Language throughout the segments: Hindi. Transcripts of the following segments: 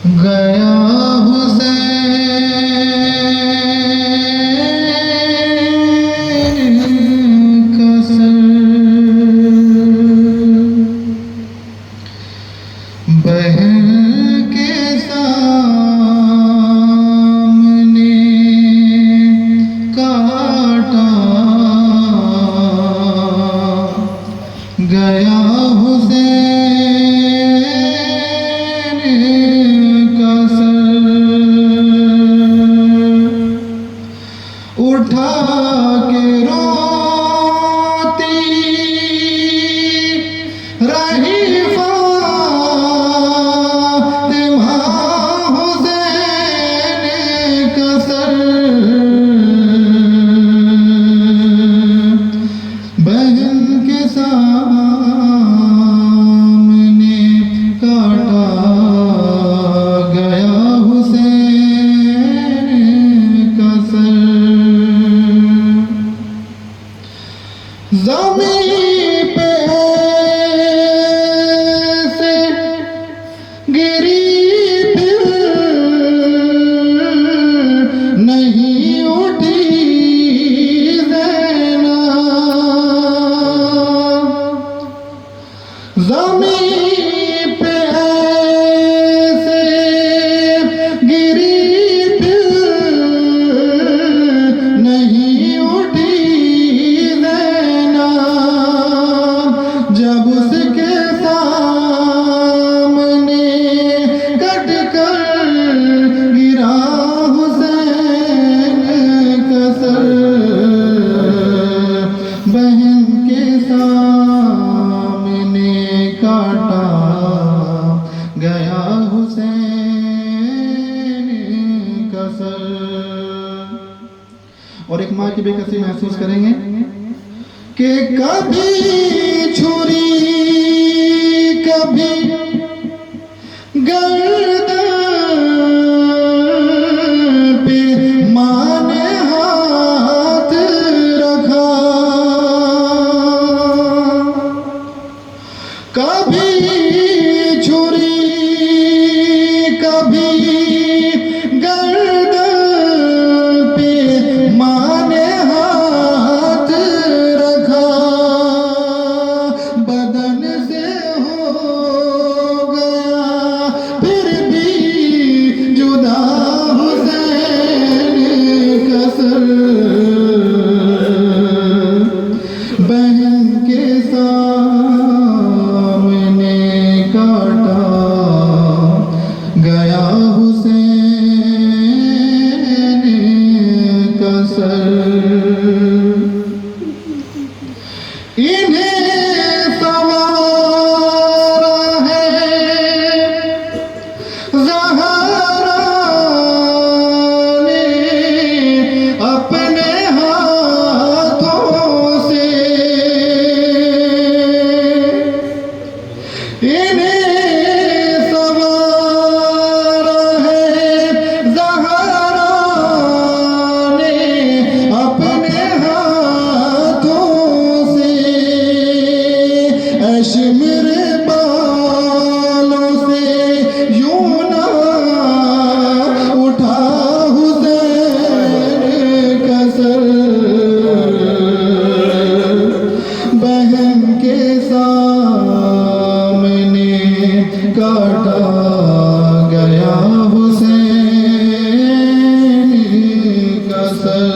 गया हुसैन का सर बहन के सामने काटा गया हुसैन का सर उठा के रोती रही फातिमा हुसैन का सर बहन के सामने काटा गया हुसैन का सर ज़मीन पे से गिरी दिल नहीं उठी ज़मीन पे से गिरी दिल नहीं उठी जब उसके सामने कट कर गिरा हुसैन का सर बहन के सामने काटा गया हुसैन का सर। और एक माँ की बेकसी महसूस करेंगे कि कभी छुरी कभी गर्दन पे माँ ने हाथ रखा कभी छुरी कभी गर्दन पे माँ ने हाथ रखा बदन से हो गया फिर भी जुदा हुसैन का सर बहन के सामने काटा गया हुसैन का सर। इन्हें सवारा है ज़हरा ने अपने हाथों से इन्हें सवारा है ज़हरा ने अपने हाथों से ऐश मेरे बालों से यूं ना उठा हुसैन का सर बहन के सामने काटा गया हुसैन का सर।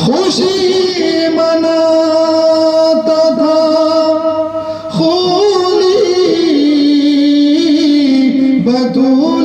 खुशी मनाता था खूली बतूल